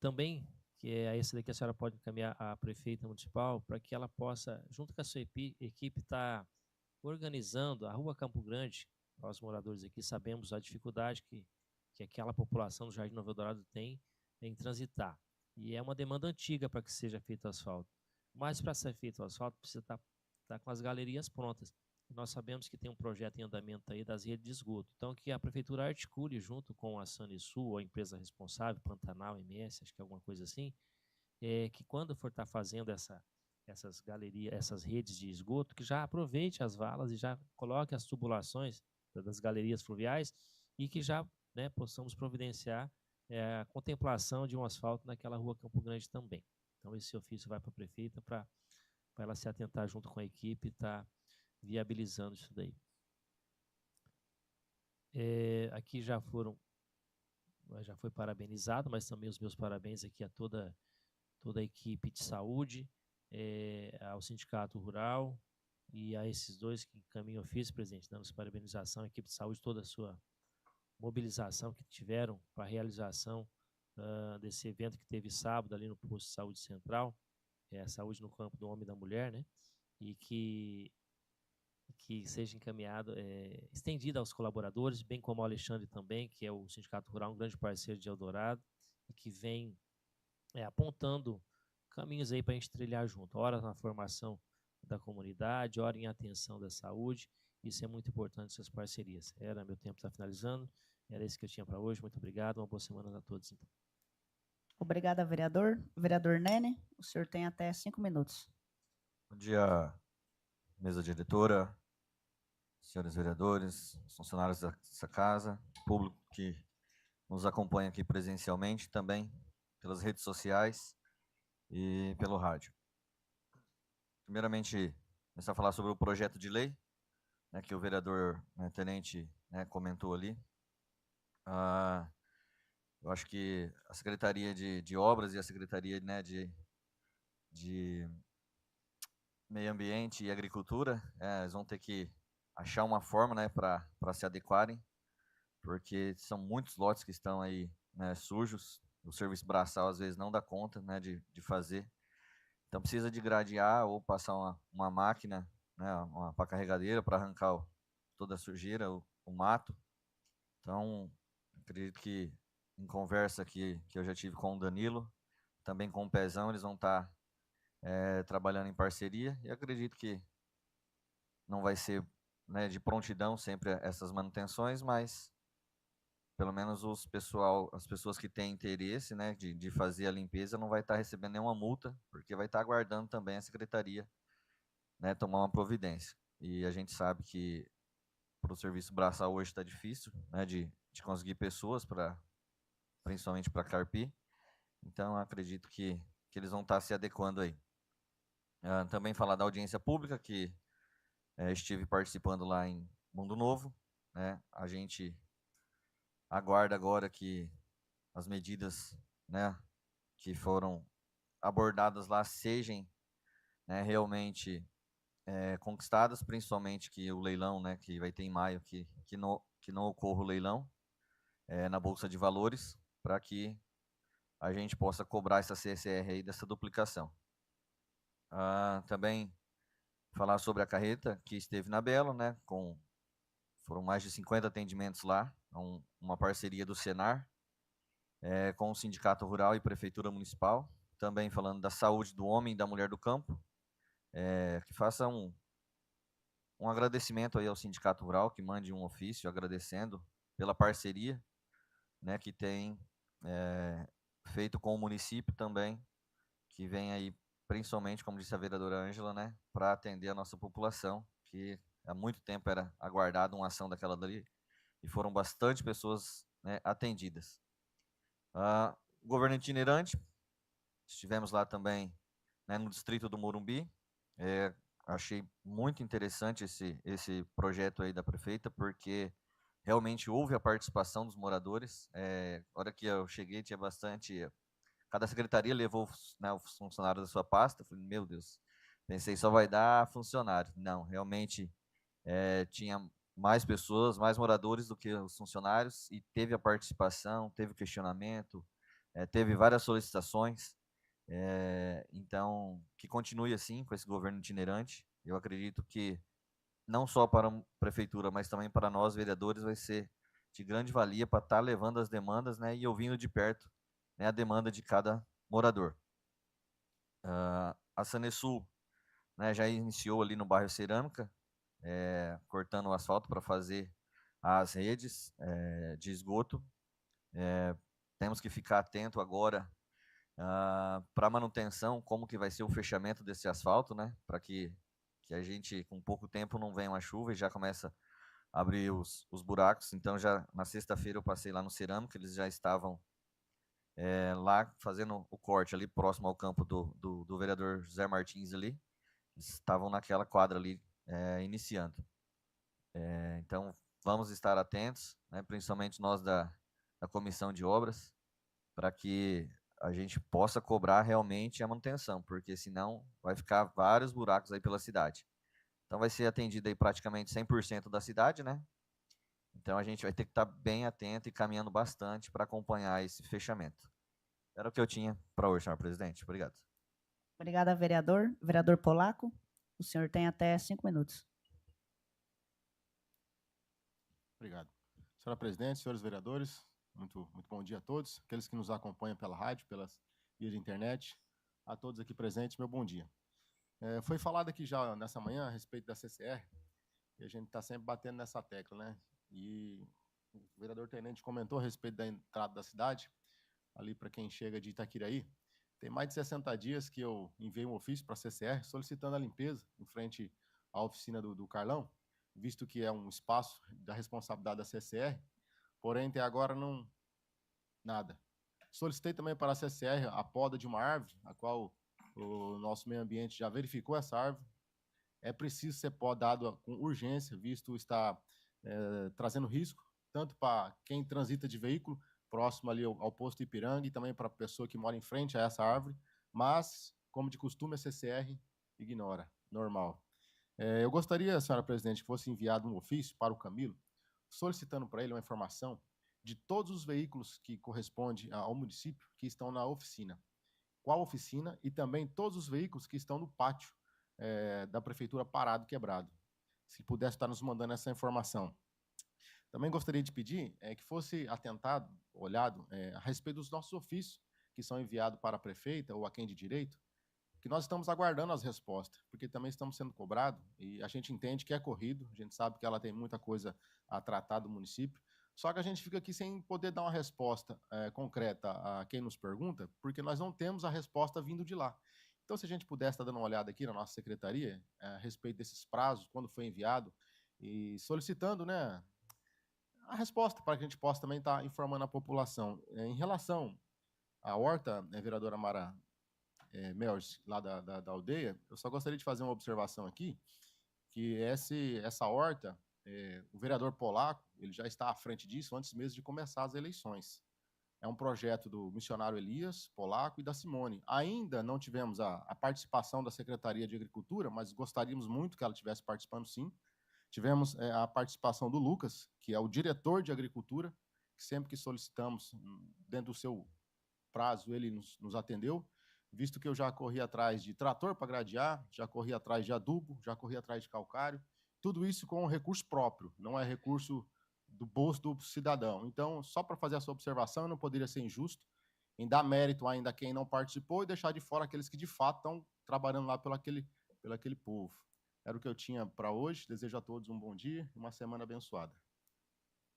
Também, que é esse daqui, a senhora pode encaminhar à prefeita municipal para que ela possa, junto com a sua equipe, estar organizando a Rua Campo Grande. Nós, moradores aqui, sabemos a dificuldade que aquela população do Jardim Novo Eldorado tem em transitar. E é uma demanda antiga para que seja feito o asfalto. Mas para ser feito o asfalto, precisa estar com as galerias prontas. E nós sabemos que tem um projeto em andamento aí das redes de esgoto. Então, que a prefeitura articule junto com a Sanisul, a empresa responsável, Pantanal, MS, acho que é alguma coisa assim, que quando for estar fazendo essas galerias, essas redes de esgoto, que já aproveite as valas e já coloque as tubulações das galerias fluviais e que já, né, possamos providenciar a contemplação de um asfalto naquela rua Campo Grande também. Então, esse ofício vai para a prefeita para ela se atentar junto com a equipe e estar viabilizando isso daí. Aqui já foi parabenizado, mas também os meus parabéns aqui a toda a equipe de saúde, ao Sindicato Rural e a esses dois que encaminham ofício, presidente, dando parabenização à equipe de saúde, toda a sua mobilização que tiveram para a realização desse evento que teve sábado ali no Posto de Saúde Central, Saúde no Campo do Homem e da Mulher, né? E que seja encaminhado, estendido aos colaboradores, bem como ao Alexandre também, que é o Sindicato Rural, um grande parceiro de Eldorado, e que vem apontando caminhos aí para a gente trilhar junto, ora na formação da comunidade, ora em atenção da saúde. Isso é muito importante, essas parcerias. Meu tempo está finalizando, era isso que eu tinha para hoje. Muito obrigado, uma boa semana a todos. Então. Obrigada, vereador. Vereador Nene, o senhor tem até 5 minutos. Bom dia, mesa diretora, senhores vereadores, funcionários dessa casa, público que nos acompanha aqui presencialmente, também pelas redes sociais e pelo rádio. Primeiramente, começar a falar sobre o projeto de lei, né, que o vereador tenente comentou ali. Eu acho que a Secretaria de Obras e a Secretaria de Meio Ambiente e Agricultura, eles vão ter que achar uma forma para se adequarem, porque são muitos lotes que estão aí sujos, o serviço braçal às vezes não dá conta de fazer, então precisa de gradear ou passar uma máquina, uma pá carregadeira para arrancar toda a sujeira, o mato. Então, acredito que em conversa que eu já tive com o Danilo, também com o Pezão, eles vão estar trabalhando em parceria, e acredito que não vai ser de prontidão sempre essas manutenções, mas pelo menos as pessoas que têm interesse de fazer a limpeza não vai estar recebendo nenhuma multa, porque vai estar aguardando também a secretaria tomar uma providência. E a gente sabe que para o serviço braçal hoje está difícil de conseguir pessoas, principalmente para carpir, então acredito que eles vão estar se adequando aí. Também falar da audiência pública, que estive participando lá em Mundo Novo, a gente aguarda agora que as medidas que foram abordadas lá sejam realmente conquistadas, principalmente que o leilão que vai ter em maio, que não ocorra o leilão na Bolsa de Valores, para que a gente possa cobrar essa CSR aí dessa duplicação. Também falar sobre a carreta que esteve na Belo, foram mais de 50 atendimentos lá, uma parceria do Senar, com o Sindicato Rural e Prefeitura Municipal, também falando da saúde do homem e da mulher do campo, que faça um agradecimento aí ao Sindicato Rural, que mande um ofício agradecendo pela parceria que tem feito com o município também, que vem aí, principalmente, como disse a vereadora Ângela, para atender a nossa população, que há muito tempo era aguardada uma ação daquela dali, e foram bastante pessoas atendidas. Governo itinerante, estivemos lá também no distrito do Morumbi, achei muito interessante esse projeto aí da prefeita, porque realmente houve a participação dos moradores. Na hora que eu cheguei, tinha bastante. Cada secretaria levou, né, os funcionários da sua pasta. Eu falei, meu Deus, pensei só vai dar funcionário. Não, realmente tinha mais pessoas, mais moradores do que os funcionários, e teve a participação, teve questionamento, teve várias solicitações. Então, que continue assim, com esse governo itinerante. Eu acredito que não só para a prefeitura, mas também para nós, vereadores, vai ser de grande valia para estar levando as demandas, né, e ouvindo de perto, né, a demanda de cada morador. A Sanesul, né, já iniciou ali no bairro Cerâmica, cortando o asfalto para fazer as redes de esgoto. Temos que ficar atento agora para a manutenção, como que vai ser o fechamento desse asfalto, né, para que a gente, com pouco tempo, não venha uma chuva e já começa a abrir os buracos. Então, já na sexta-feira eu passei lá no Cerâmica, eles já estavam lá fazendo o corte ali próximo ao campo do vereador José Martins ali. Eles estavam naquela quadra ali iniciando. Então, vamos estar atentos, né, principalmente nós da comissão de obras, para que a gente possa cobrar realmente a manutenção, porque senão vai ficar vários buracos aí pela cidade. Então vai ser atendido aí praticamente 100% da cidade, né? Então a gente vai ter que estar bem atento e caminhando bastante para acompanhar esse fechamento. Era o que eu tinha para hoje, senhor presidente. Obrigado. Obrigada, vereador. Vereador Polaco, o senhor tem até 5 minutos. Obrigado. Senhora presidente, senhores vereadores, muito bom dia a todos. Aqueles que nos acompanham pela rádio, pelas vias de internet, a todos aqui presentes, meu bom dia. Foi falado aqui já nessa manhã a respeito da CCR, e a gente está sempre batendo nessa tecla, né? E o vereador Tenente comentou a respeito da entrada da cidade, ali para quem chega de Itaquiraí. Tem mais de 60 dias que eu enviei um ofício para a CCR solicitando a limpeza em frente à oficina do Carlão, visto que é um espaço da responsabilidade da CCR, porém até agora não nada. Solicitei também para a CCR a poda de uma árvore, a qual o nosso meio ambiente já verificou essa árvore. É preciso ser podado com urgência, visto está trazendo risco, tanto para quem transita de veículo, próximo ali ao posto Ipiranga, e também para a pessoa que mora em frente a essa árvore, mas, como de costume, a CCR ignora, normal. Eu gostaria, senhora presidente, que fosse enviado um ofício para o Camilo, solicitando para ele uma informação de todos os veículos que correspondem ao município que estão na oficina. Qual oficina e também todos os veículos que estão no pátio da prefeitura parado, quebrado. Se pudesse estar nos mandando essa informação. Também gostaria de pedir que fosse atentado, olhado, a respeito dos nossos ofícios que são enviados para a prefeita ou a quem de direito, que nós estamos aguardando as respostas, porque também estamos sendo cobrados e a gente entende que é corrido, a gente sabe que ela tem muita coisa a tratar do município, só que a gente fica aqui sem poder dar uma resposta concreta a quem nos pergunta, porque nós não temos a resposta vindo de lá. Então, se a gente pudesse estar dando uma olhada aqui na nossa secretaria a respeito desses prazos, quando foi enviado, e solicitando, né, a resposta para que a gente possa também estar informando a população. Em relação à horta, vereadora Mara Melch, lá da aldeia, eu só gostaria de fazer uma observação aqui, que essa horta, o vereador Polaco, ele já está à frente disso antes mesmo de começar as eleições. É um projeto do missionário Elias Polaco e da Simone. Ainda não tivemos a participação da Secretaria de Agricultura, mas gostaríamos muito que ela estivesse participando, sim. Tivemos a participação do Lucas, que é o diretor de Agricultura, que sempre que solicitamos, dentro do seu prazo, ele nos atendeu, visto que eu já corri atrás de trator para gradear, já corri atrás de adubo, já corri atrás de calcário, tudo isso com recurso próprio, não é recurso do bolso do cidadão. Então, só para fazer essa observação, eu não poderia ser injusto em dar mérito ainda a quem não participou e deixar de fora aqueles que de fato estão trabalhando lá pelo aquele povo. Era o que eu tinha para hoje. Desejo a todos um bom dia e uma semana abençoada.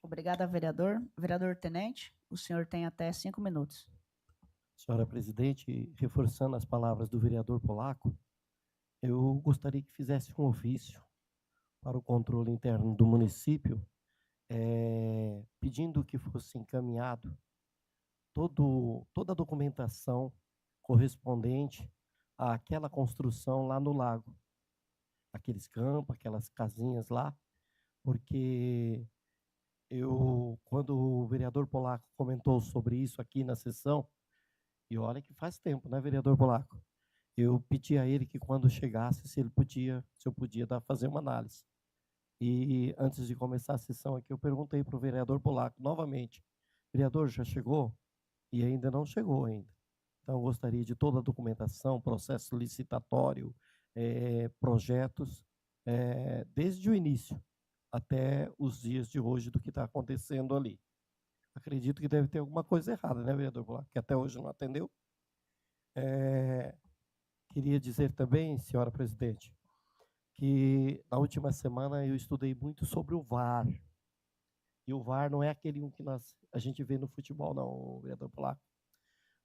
Obrigada, vereador. Vereador Tenente, o senhor tem até 5 minutos. Senhora presidente, reforçando as palavras do vereador Polaco, eu gostaria que fizesse um ofício para o controle interno do município, pedindo que fosse encaminhado toda a documentação correspondente àquela construção lá no lago, aqueles campos, aquelas casinhas lá, porque vereador Polaco comentou sobre isso aqui na sessão, e olha que faz tempo, né, vereador Polaco? Eu pedi a ele que quando chegasse, se eu podia fazer uma análise. E antes de começar a sessão aqui, eu perguntei para o vereador Polaco novamente, vereador, já chegou? E ainda não chegou ainda. Então, eu gostaria de toda a documentação, processo licitatório, projetos, desde o início até os dias de hoje do que está acontecendo ali. Acredito que deve ter alguma coisa errada, né, vereador Polaco, que até hoje não atendeu. Queria dizer também, senhora presidente, que na última semana eu estudei muito sobre o VAR. E o VAR não é aquele que a gente vê no futebol, não, vereador Polaco.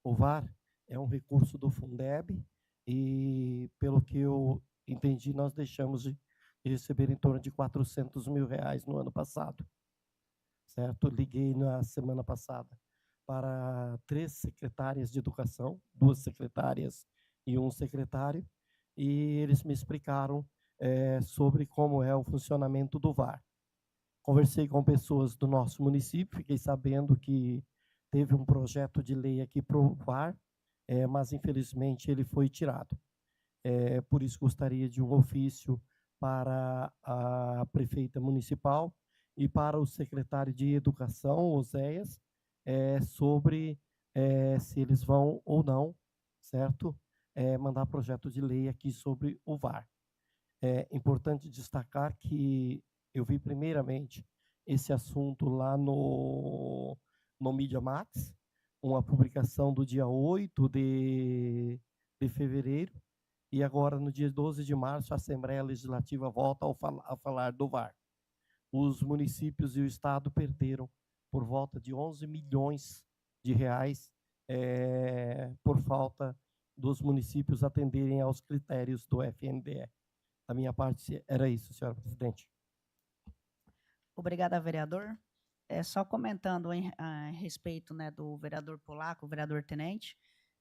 O VAR é um recurso do Fundeb e, pelo que eu entendi, nós deixamos de receber em torno de R$400 mil no ano passado. Certo? Liguei na semana passada para 3 secretárias de educação, 2 secretárias e 1 secretário, e eles me explicaram sobre como é o funcionamento do VAR. Conversei com pessoas do nosso município, fiquei sabendo que teve um projeto de lei aqui para o VAR, mas infelizmente ele foi tirado. Por isso gostaria de um ofício para a prefeita municipal e para o secretário de Educação, Oséias, sobre se eles vão ou não, certo? Mandar projeto de lei aqui sobre o VAR. É importante destacar que eu vi primeiramente esse assunto lá no Mídia Max, uma publicação do dia 8 de fevereiro, e agora no dia 12 de março a Assembleia Legislativa volta a falar do VAR. Os municípios e o Estado perderam por volta de 11 milhões de reais por falta dos municípios atenderem aos critérios do FNDE. Da minha parte, era isso, senhora presidente. Obrigada, vereador. Só comentando a respeito, né, do vereador Polaco, o vereador Tenente,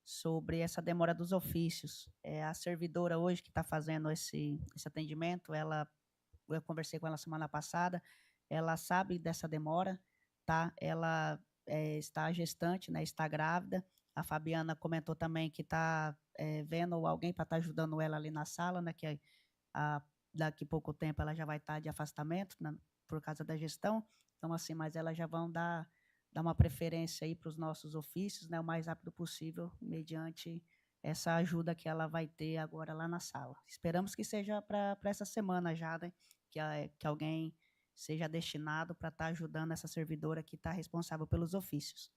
sobre essa demora dos ofícios. A servidora hoje que está fazendo esse atendimento, eu conversei com ela semana passada, ela sabe dessa demora, tá? Ela está gestante, né, está grávida. A Fabiana comentou também que está vendo alguém para estar ajudando ela ali na sala, né, que daqui a pouco tempo ela já vai estar de afastamento, né, por causa da gestão. Então, assim, mas elas já vão dar uma preferência aí para os nossos ofícios, né, o mais rápido possível, mediante essa ajuda que ela vai ter agora lá na sala. Esperamos que seja para essa semana já, né, que alguém seja destinado para estar ajudando essa servidora que está responsável pelos ofícios.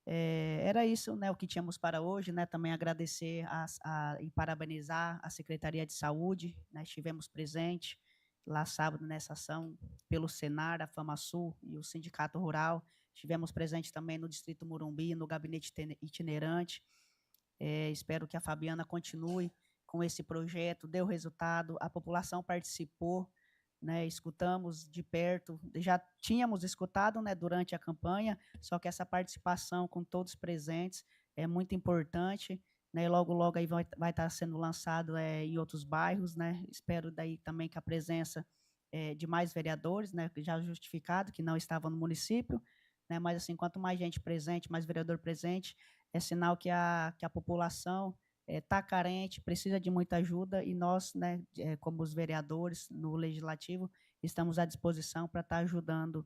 Era isso, né, o que tínhamos para hoje, né, também agradecer e parabenizar a Secretaria de Saúde, né, estivemos presentes lá sábado nessa ação pelo Senar, a FamaSul e o Sindicato Rural, estivemos presentes também no Distrito Morumbi, no gabinete itinerante. Espero que a Fabiana continue com esse projeto, deu resultado, a população participou, né, escutamos de perto, já tínhamos escutado, né, durante a campanha, só que essa participação com todos presentes é muito importante, né, logo, logo aí vai estar sendo lançado em outros bairros, né, espero daí também que a presença de mais vereadores, né, já justificado, que não estavam no município, né, mas assim, quanto mais gente presente, mais vereador presente, é sinal que a população está carente, precisa de muita ajuda e nós, né, como os vereadores no Legislativo, estamos à disposição para estar ajudando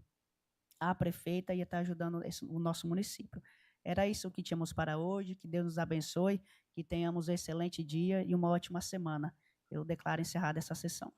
a prefeita e estar ajudando o nosso município. Era isso que tínhamos para hoje, que Deus nos abençoe, que tenhamos um excelente dia e uma ótima semana. Eu declaro encerrada essa sessão.